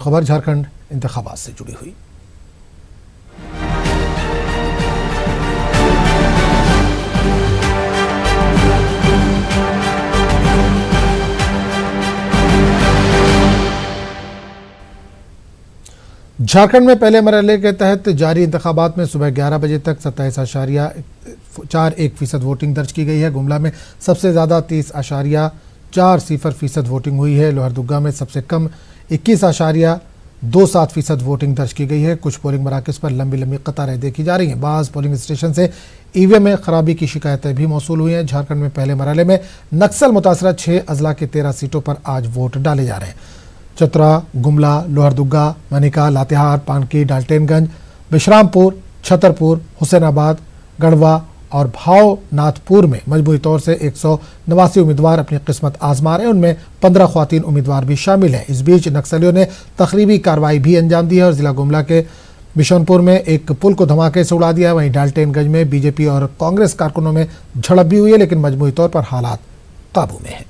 खबर झारखंड इंतखाबात से जुड़ी हुई। झारखंड में पहले मरहले के तहत जारी इंतखाबात में सुबह 11 बजे तक 27.41% वोटिंग दर्ज की गई है। गुमला में सबसे ज़्यादा 30.40% वोटिंग हुई है। लोहरदुग्गा में सबसे कम 21.27% वोटिंग दर्ज की गई है। कुछ पोलिंग मराकज़ पर लंबी लंबी कतारें देखी जा रही हैं। बाज़ पोलिंग स्टेशन से ईवीएम में खराबी की शिकायतें भी मौसूल हुई हैं। झारखंड में पहले मरहले में नक्सल मुतासरा 6 अजला के 13 सीटों पर आज वोट डाले जा रहे हैं। चतरा, गुमला, लोहरदुग्गा, मनिका, लातेहार, पानकी, डाल्टनगंज, बिश्रामपुर, छतरपुर, हुसैनाबाद, गढ़वा और भावनाथपुर में मजबूरी तौर से 189 उम्मीदवार अपनी किस्मत आजमा रहे हैं। उनमें 15 ख्वातीन उम्मीदवार भी शामिल हैं। इस बीच नक्सलियों ने तखरीबी कार्रवाई भी अंजाम दी है और जिला गुमला के बिशनपुर में एक पुल को धमाके से उड़ा दिया है। वहीं डाल्टनगंज में बीजेपी और कांग्रेस कारकुनों में झड़प भी हुई है, लेकिन मजबूरी तौर पर हालात काबू में है।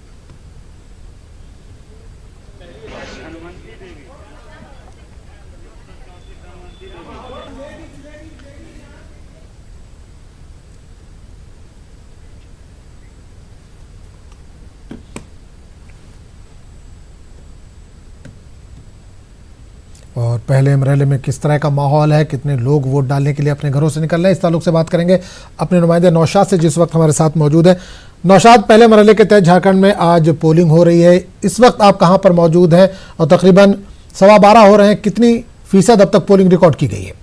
और पहले मरहले में किस तरह का माहौल है, कितने लोग वोट डालने के लिए अपने घरों से निकल रहे हैं, इस ताल्लुक से बात करेंगे अपने नुमाइंदे नौशाद से, जिस वक्त हमारे साथ मौजूद है। नौशाद, पहले मरहले के तहत झारखंड में आज पोलिंग हो रही है, इस वक्त आप कहां पर मौजूद हैं और तकरीबन 12:15 हो रहे हैं, कितनी फीसद अब तक पोलिंग रिकॉर्ड की गई है?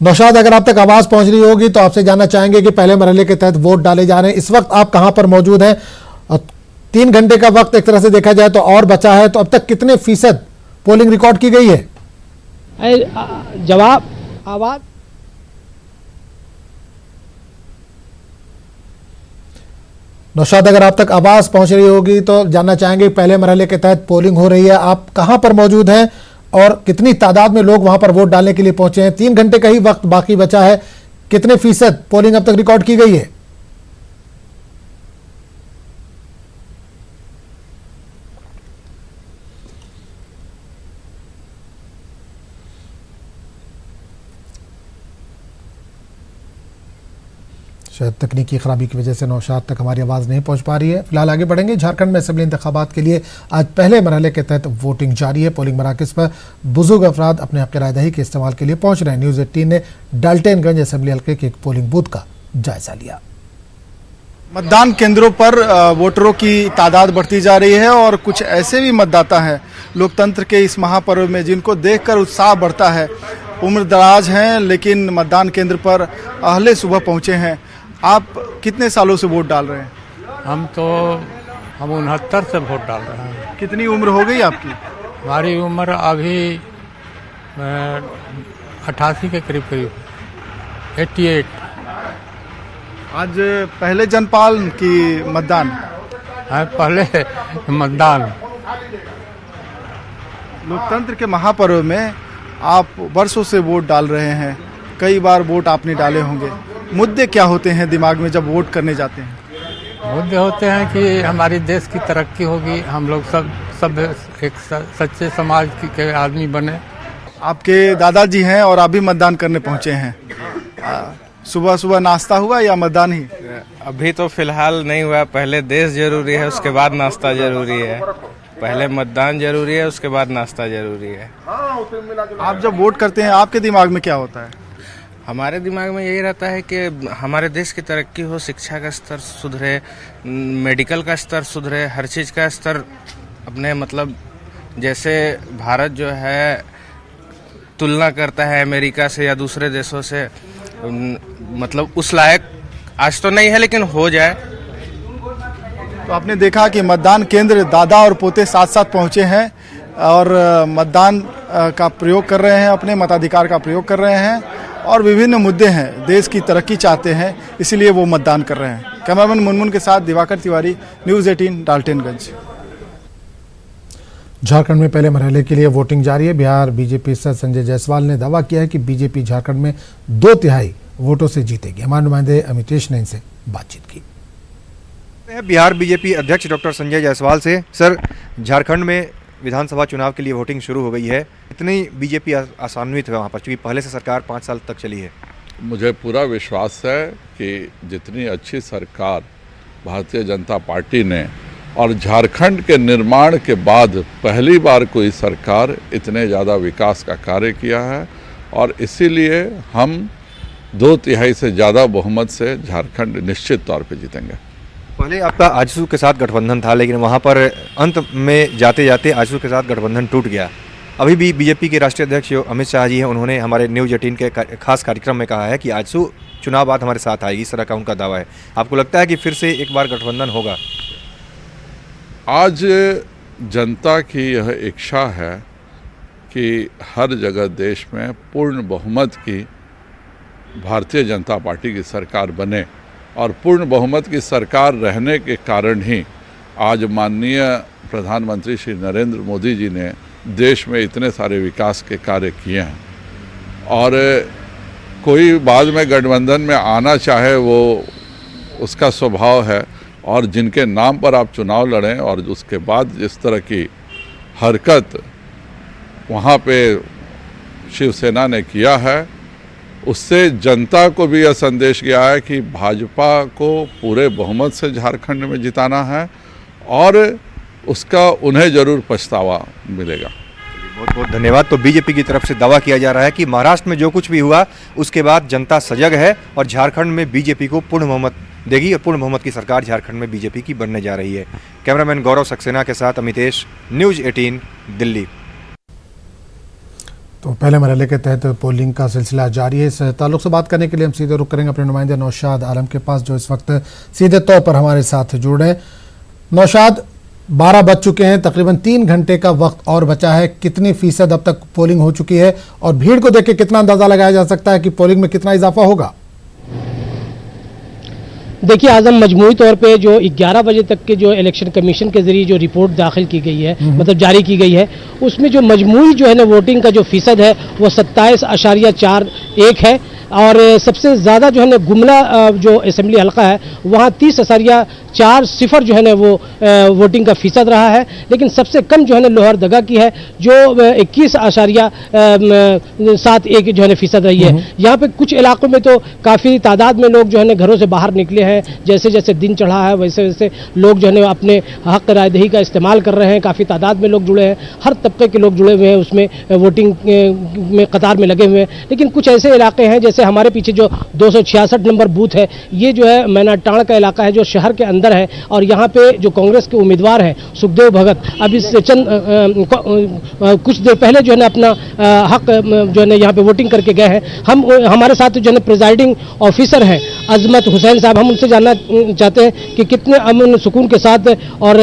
नौशाद, अगर आप तक आवाज पहुंच रही होगी तो आपसे जानना चाहेंगे कि पहले मरहले के तहत वोट डाले जा रहे हैं, इस वक्त आप कहां पर मौजूद हैं? 3 घंटे का वक्त एक तरह से देखा जाए तो और बचा है, तो अब तक कितने फीसद पोलिंग रिकॉर्ड की गई है? जवाब आवाज नौशाद, अगर आप तक आवाज पहुंच रही होगी तो जानना चाहेंगे पहले मरहले के तहत पोलिंग हो रही है, आप कहां पर मौजूद हैं और कितनी तादाद में लोग वहां पर वोट डालने के लिए पहुंचे हैं? 3 घंटे का ही वक्त बाकी बचा है, कितने फीसद पोलिंग अब तक रिकॉर्ड की गई है? शायद तकनीकी खराबी की वजह से नौशाद तक हमारी आवाज़ नहीं पहुंच पा रही है। फिलहाल आगे बढ़ेंगे। झारखंड में असेंबली इंतखाबात के लिए आज पहले मरहले के तहत वोटिंग जारी है। पोलिंग मराकज़ पर बुजुर्ग अफराद अपने हक़ राय दही के इस्तेमाल के लिए पहुंच रहे हैं। न्यूज़ 18 ने डाल्टनगंज असेंबली हल्के के एक पोलिंग बूथ का जायजा लिया। मतदान केंद्रों पर वोटरों की तादाद बढ़ती जा रही है और कुछ ऐसे भी मतदाता हैं लोकतंत्र के इस महापर्व में जिनको देखकर उत्साह बढ़ता है। उम्र दराज हैं लेकिन मतदान केंद्र पर अहले सुबह पहुंचे हैं। आप कितने सालों से वोट डाल रहे हैं? हम 69 से वोट डाल रहे हैं। कितनी उम्र हो गई आपकी? हमारी उम्र अभी 88 के करीब 88। आज पहले जनपाल की मतदान है, पहले मतदान। लोकतंत्र के महापर्व में आप वर्षों से वोट डाल रहे हैं, कई बार वोट आपने डाले होंगे। मुद्दे क्या होते हैं दिमाग में जब वोट करने जाते हैं? मुद्दे होते हैं कि हमारे देश की तरक्की होगी, हम लोग सब एक सच्चे समाज के आदमी बने। आपके दादाजी हैं और आप भी मतदान करने पहुंचे हैं। सुबह सुबह नाश्ता हुआ या मतदान ही? अभी तो फिलहाल नहीं हुआ। पहले देश जरूरी है, उसके बाद नाश्ता जरूरी है। पहले मतदान जरूरी है, उसके बाद नाश्ता जरूरी है। आप जब वोट करते हैं आपके दिमाग में क्या होता है? हमारे दिमाग में यही रहता है कि हमारे देश की तरक्की हो, शिक्षा का स्तर सुधरे, मेडिकल का स्तर सुधरे, हर चीज़ का स्तर अपने मतलब जैसे भारत जो है तुलना करता है अमेरिका से या दूसरे देशों से, मतलब उस लायक आज तो नहीं है लेकिन हो जाए। तो आपने देखा कि मतदान केंद्र दादा और पोते साथ साथ पहुंचे हैं और मतदान का प्रयोग कर रहे हैं, अपने मताधिकार का प्रयोग कर रहे हैं और विभिन्न मुद्दे हैं, देश की तरक्की चाहते हैं, इसीलिए वो मतदान कर रहे हैं। कैमरामैन मुनमुन के साथ दिवाकर तिवारी, न्यूज़ 18 डाल्टनगंज। झारखंड में पहले मरहले के लिए वोटिंग जारी है। बिहार बीजेपी सदस्य संजय जायसवाल ने दावा किया है कि बीजेपी झारखंड में 2/3 वोटों से जीतेगी। हमारे नुमाइंदे अमितेश ने इनसे बातचीत की। बिहार बीजेपी अध्यक्ष डॉक्टर संजय जायसवाल से। सर, झारखंड में विधानसभा चुनाव के लिए वोटिंग शुरू हो गई है, इतनी बीजेपी आशान्वित है वहाँ पर, क्योंकि पहले से सरकार 5 साल तक चली है। मुझे पूरा विश्वास है कि जितनी अच्छी सरकार भारतीय जनता पार्टी ने और झारखंड के निर्माण के बाद पहली बार कोई सरकार इतने ज़्यादा विकास का कार्य किया है, और इसीलिए हम 2/3 से ज़्यादा बहुमत से झारखंड निश्चित तौर पे जीतेंगे। पहले आपका आजसू के साथ गठबंधन था, लेकिन वहाँ पर अंत में जाते जाते आजसू के साथ गठबंधन टूट गया। अभी भी बीजेपी के राष्ट्रीय अध्यक्ष अमित शाह जी हैं, उन्होंने हमारे न्यूज़ 18 के खास कार्यक्रम में कहा है कि आजसू चुनाव बाद हमारे साथ आएगी, इस तरह का उनका दावा है। आपको लगता है कि फिर से एक बार गठबंधन होगा? आज जनता की यह इच्छा है कि हर जगह देश में पूर्ण बहुमत की भारतीय जनता पार्टी की सरकार बने, और पूर्ण बहुमत की सरकार रहने के कारण ही आज माननीय प्रधानमंत्री श्री नरेंद्र मोदी जी ने देश में इतने सारे विकास के कार्य किए हैं। और कोई बाद में गठबंधन में आना चाहे, वो उसका स्वभाव है, और जिनके नाम पर आप चुनाव लड़ें और उसके बाद जिस तरह की हरकत वहाँ पे शिवसेना ने किया है, उससे जनता को भी यह संदेश गया है कि भाजपा को पूरे बहुमत से झारखंड में जिताना है, और उसका उन्हें जरूर पछतावा मिलेगा। बहुत बहुत धन्यवाद। तो बीजेपी की तरफ से दावा किया जा रहा है कि महाराष्ट्र में जो कुछ भी हुआ उसके बाद जनता सजग है और झारखंड में बीजेपी को पूर्ण बहुमत देगी, और पूर्ण बहुमत की सरकार झारखंड में बीजेपी की बनने जा रही है। कैमरामैन गौरव सक्सेना के साथ अमितेश, न्यूज़ 18 दिल्ली। तो पहले मरहले के तहत पोलिंग का सिलसिला जारी है। इस ताल्लुक से बात करने के लिए हम सीधे रुख करेंगे अपने नुमाइंदे नौशाद आलम के पास, जो इस वक्त सीधे तौर पर हमारे साथ जुड़ रहे हैं। नौशाद, 12 बज चुके हैं, तकरीबन 3 घंटे का वक्त और बचा है। कितनी फीसद अब तक पोलिंग हो चुकी है, और भीड़ को देख के कितना अंदाजा लगाया जा सकता है कि पोलिंग में कितना इजाफा होगा? देखिए आजम, मजमूई तौर पे जो 11 बजे तक के जो इलेक्शन कमीशन के जरिए जो रिपोर्ट दाखिल की गई है, मतलब जारी की गई है, उसमें जो मजमूई जो है ना वोटिंग का जो फीसद है वो 27.41 है। और सबसे ज़्यादा जो है ना गुमला जो असेंबली हल्का है वहाँ 30.40 जो है ना वो वोटिंग का फीसद रहा है। लेकिन सबसे कम जो है ना लोहरदगा की है, जो 21.71 जो है ना फीसद रही है। यहाँ पे कुछ इलाकों में तो काफ़ी तादाद में लोग जो है ना घरों से बाहर निकले हैं। जैसे जैसे दिन चढ़ा है वैसे वैसे लोग जो है ना अपने हक रायदही का इस्तेमाल कर रहे हैं। काफ़ी तादाद में लोग जुड़े हैं, हर तबके के लोग जुड़े हुए हैं उसमें, वोटिंग में कतार में लगे हुए हैं। लेकिन कुछ ऐसे इलाके हैं, जैसे हमारे पीछे जो 266 नंबर बूथ है, ये जो है मैनाटाण का इलाका है जो शहर के अंदर है, और यहाँ पे जो कांग्रेस के उम्मीदवार हैं सुखदेव भगत अभी से कुछ देर पहले जो है ना अपना हक जो है ना यहाँ पे वोटिंग करके गए हैं। हमारे साथ जो है ना प्रिजाइडिंग ऑफिसर हैं अजमत हुसैन साहब, हम उनसे जानना चाहते हैं कि कितने अमन सुकून के साथ और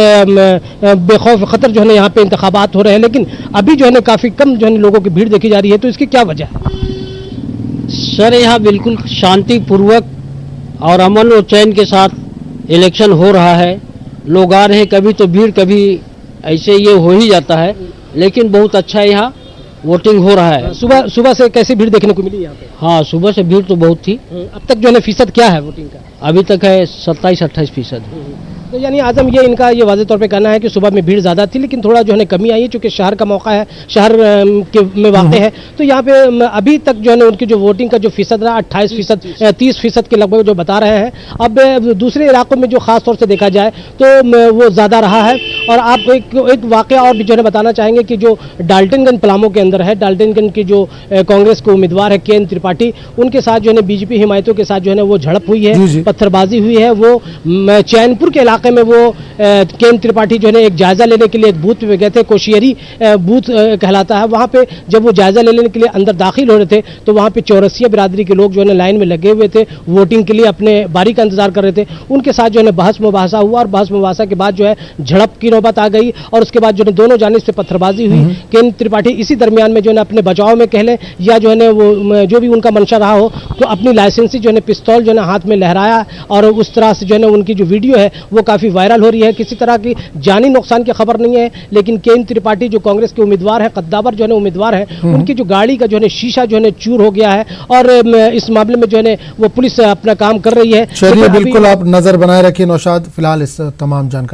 बेखौफ खतर जो है ना यहाँ पे इंतखाबात हो रहे हैं, लेकिन अभी जो है ना काफ़ी कम जो है ना लोगों की भीड़ देखी जा रही है, तो इसकी क्या वजह है? सर, यहाँ बिल्कुल शांतिपूर्वक और अमन और चैन के साथ इलेक्शन हो रहा है। लोग आ रहे हैं, कभी तो भीड़, कभी ऐसे ये हो ही जाता है, लेकिन बहुत अच्छा यहाँ वोटिंग हो रहा है। सुबह से कैसी भीड़ देखने को मिली यहाँ पे? हाँ, सुबह से भीड़ तो बहुत थी। अब तक जो है ना फीसद क्या है वोटिंग का? अभी तक है 27-28%। तो यानी आजम इनका ये वाज़ेह तौर पे कहना है कि सुबह में भीड़ ज़्यादा थी, लेकिन थोड़ा जो है ना कमी आई है, चूँकि शहर का मौका है, शहर में वाक़ है। तो यहाँ पे अभी तक जो है ना उनकी जो वोटिंग का जो फीसद रहा 28%, 30% के लगभग जो बता रहे हैं। अब दूसरे इलाकों में जो ख़ास तौर से देखा जाए तो वो ज़्यादा रहा है। और आप एक वाक़या और भी जो है बताना चाहेंगे कि जो डाल्टनगंज पलामू के अंदर है, डाल्टनगंज की जो कांग्रेस के उम्मीदवार है के.एन. त्रिपाठी, उनके साथ जो है ना बीजेपी हिमायतों के साथ जो है ना वो झड़प हुई है, पत्थरबाजी हुई है। वो चैनपुर के इलाके में वो के.एन. त्रिपाठी जो है ना एक जायजा लेने के लिए एक बूथ पे गए थे, कोशियरी बूथ कहलाता है। वहाँ पे जब वो जायजा लेने के लिए अंदर दाखिल हो रहे थे तो वहाँ पे चौरसिया बिरादरी के लोग जो है ना लाइन में लगे हुए थे, वोटिंग के लिए अपने बारी का इंतजार कर रहे थे। उनके साथ जो है ना बहस मुबासा हुआ, और बहस मुबासा के बाद जो है झड़प की नौबत आ गई, और उसके बाद जो है दोनों जानिब से पत्थरबाजी हुई। के.एन. त्रिपाठी इसी दरमियान में जो है ना अपने बचाव में कह लें या जो है ना वो जो भी उनका मंशा रहा हो, तो अपनी लाइसेंसी जो है ना पिस्तौल जो है ना हाथ में लहराया, और उस तरह से जो है ना उनकी जो वीडियो है वो काफी वायरल हो रही है। किसी तरह की जानी नुकसान की खबर नहीं है, लेकिन केएन त्रिपाठी जो कांग्रेस के उम्मीदवार है, कद्दावर जो है उम्मीदवार है, उनकी जो गाड़ी का जो है शीशा जो है चूर हो गया है और इस मामले में जो है वो पुलिस अपना काम कर रही है। चलिए, बिल्कुल आप नजर बनाए रखिए नौशाद। फिलहाल इस तमाम जानकारी